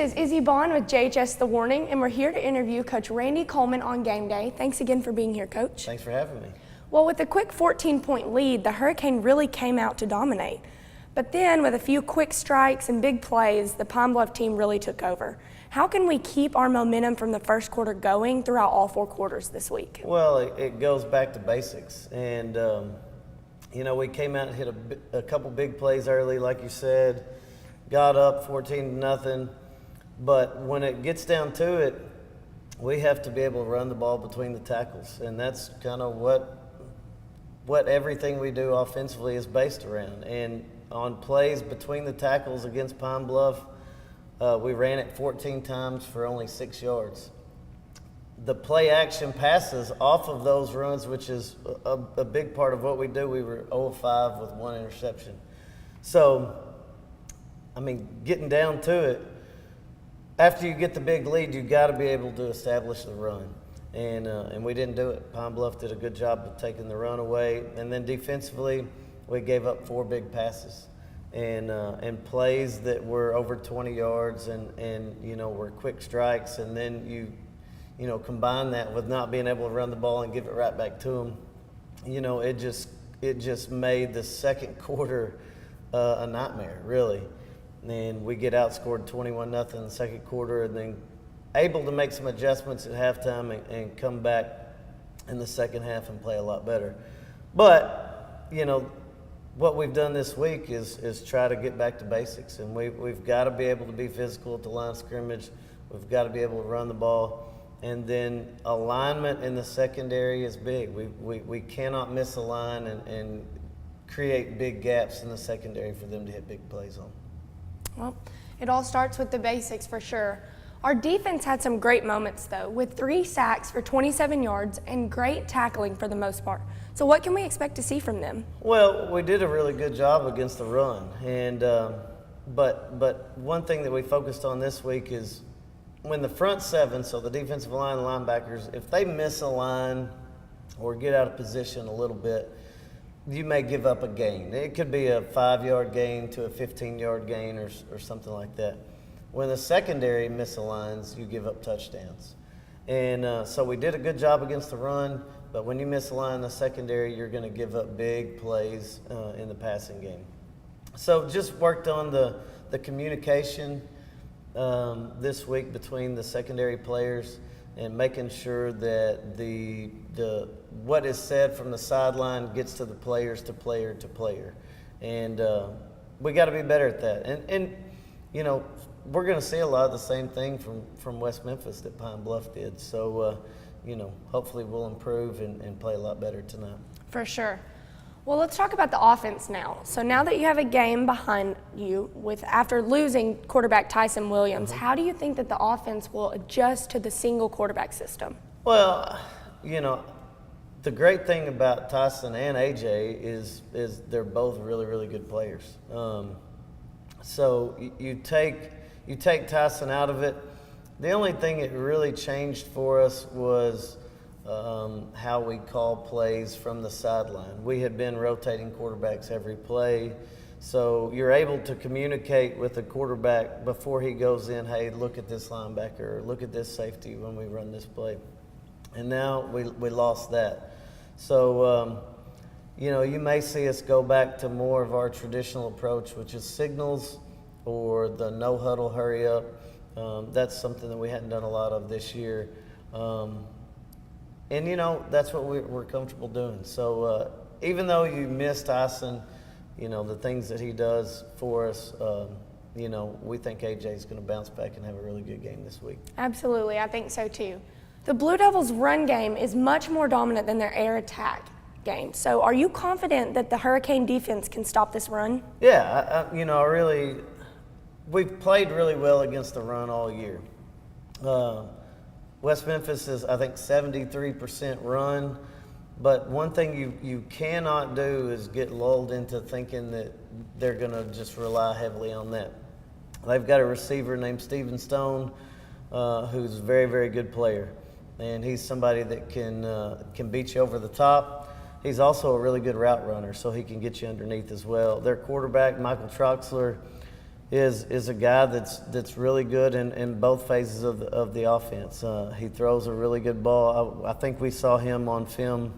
is Isabella Baughn with JHS The Warning, and we're here to interview Coach Randy Coleman on game day. Thanks again for being here, Coach. Thanks for having me. Well, with a quick 14-point lead, the Hurricane really came out to dominate. But then, with a few quick strikes and big plays, the Pine Bluff team really took over. How can we keep our momentum from the first quarter going throughout all 4 quarters this week? Well, it goes back to basics. And, we came out and hit a couple big plays early, like you said, got up 14-0. But when it gets down to it, we have to be able to run the ball between the tackles. And that's kind of what everything we do offensively is based around. And on plays between the tackles against Pine Bluff, we ran it 14 times for only 6 yards. The play action passes off of those runs, which is a big part of what we do. We were 0 of 5 with 1 interception. So, getting down to it, after you get the big lead, you got to be able to establish the run. And we didn't do it. Pine Bluff did a good job of taking the run away. And then defensively, we gave up 4 big passes and plays that were over 20 yards and were quick strikes. And then you combine that with not being able to run the ball and give it right back to them. It just made the second quarter a nightmare, really. And we get outscored 21-0 in the second quarter, and then able to make some adjustments at halftime and come back in the second half and play a lot better. But, what we've done this week is try to get back to basics, and we've got to be able to be physical at the line of scrimmage. We've got to be able to run the ball. And then alignment in the secondary is big. We cannot miss a line and create big gaps in the secondary for them to hit big plays on. Well, it all starts with the basics for sure. Our defense had some great moments, though, with 3 sacks for 27 yards and great tackling for the most part. So what can we expect to see from them? Well, we did a really good job against the run. And but one thing that we focused on this week is when the front 7, so the defensive line and linebackers, if they miss a line or get out of position a little bit, you may give up a gain. It could be a 5-yard gain to a 15-yard gain or something like that. When the secondary misaligns, you give up touchdowns. And so we did a good job against the run, but when you misalign the secondary, you're going to give up big plays in the passing game. So just worked on the communication this week between the secondary players and making sure that the what is said from the sideline gets to the players, to player to player. And we got to be better at that. And we're going to see a lot of the same thing from West Memphis that Pine Bluff did. So, hopefully we'll improve and play a lot better tonight. For sure. Well, let's talk about the offense now. So now that you have a game behind you after losing quarterback Tyson Williams, how do you think that the offense will adjust to the single quarterback system? Well, the great thing about Tyson and AJ is they're both really, really good players. So you take Tyson out of it. The only thing that really changed for us was how we call plays from the sideline. We had been rotating quarterbacks every play, so you're able to communicate with the quarterback before he goes in, hey, look at this linebacker, or look at this safety when we run this play. And now we lost that. So, you may see us go back to more of our traditional approach, which is signals or the no huddle, hurry up. That's something that we hadn't done a lot of this year. And, that's what we're comfortable doing. So even though you miss Tyson, the things that he does for us, we think AJ is going to bounce back and have a really good game this week. Absolutely. I think so, too. The Blue Devils' run game is much more dominant than their air attack game. So are you confident that the Hurricane defense can stop this run? Yeah, we've played really well against the run all year. West Memphis is, I think, 73% run. But one thing you cannot do is get lulled into thinking that they're going to just rely heavily on that. They've got a receiver named Steven Stone who's a very, very good player. And he's somebody that can beat you over the top. He's also a really good route runner, so he can get you underneath as well. Their quarterback, Michael Troxler, is a guy that's really good in both phases of the offense. He throws a really good ball. I think we saw him on film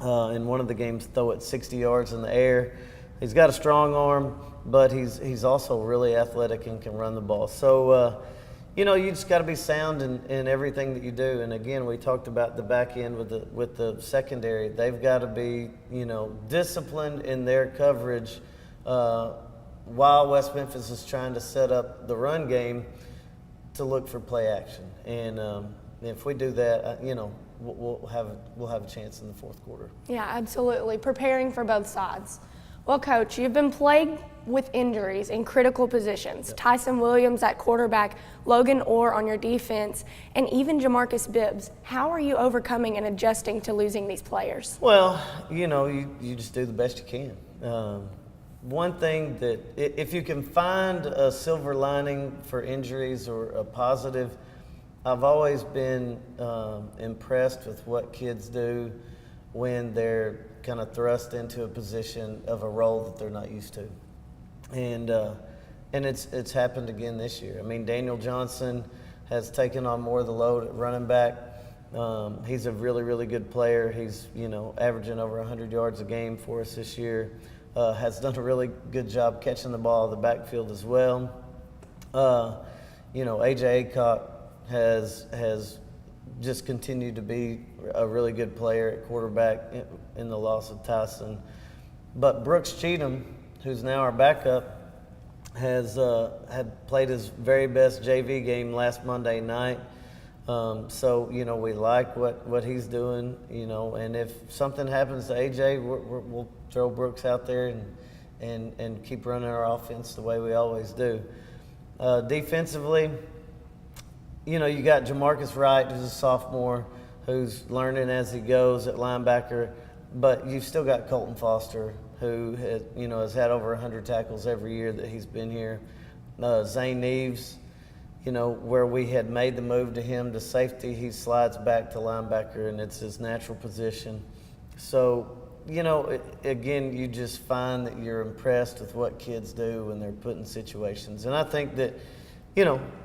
in one of the games throw it 60 yards in the air. He's got a strong arm, but he's also really athletic and can run the ball. So, you just got to be sound in everything that you do. And again, we talked about the back end with the secondary. They've got to be, disciplined in their coverage while West Memphis is trying to set up the run game to look for play action. And if we do that, we'll have a chance in the fourth quarter. Yeah, absolutely. Preparing for both sides. Well, Coach, you've been plagued with injuries in critical positions. Yep. Tyson Williams at quarterback, Logan Orr on your defense, and even Jamarcus Bibbs. How are you overcoming and adjusting to losing these players? Well, you just do the best you can. One thing that, if you can find a silver lining for injuries or a positive, I've always been impressed with what kids do when they're kind of thrust into a position of a role that they're not used to. And it's happened again this year. I mean, Daniel Johnson has taken on more of the load at running back. He's a really, really good player. He's, averaging over 100 yards a game for us this year. Has done a really good job catching the ball in the backfield as well. A.J. Aycock has just continued to be a really good player at quarterback in the loss of Tyson. But Brooks Cheatham, who's now our backup, had played his very best JV game last Monday night. So, we like what he's doing, and if something happens to AJ, we'll throw Brooks out there and keep running our offense the way we always do. Defensively, you got Jamarcus Wright, who's a sophomore, who's learning as he goes at linebacker, but you've still got Colton Foster, who has had over 100 tackles every year that he's been here. Zane Neves, where we had made the move to him to safety, he slides back to linebacker, and it's his natural position. So, again, you just find that you're impressed with what kids do when they're put in situations. And I think that,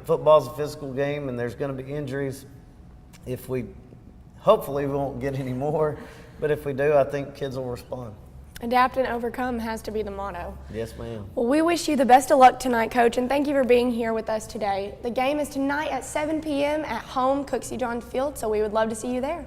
football's a physical game, and there's going to be injuries. Hopefully we won't get any more, but if we do, I think kids will respond. Adapt and overcome has to be the motto. Yes, ma'am. Well, we wish you the best of luck tonight, Coach, and thank you for being here with us today. The game is tonight at 7 p.m. at home, Cooksey John Field, so we would love to see you there.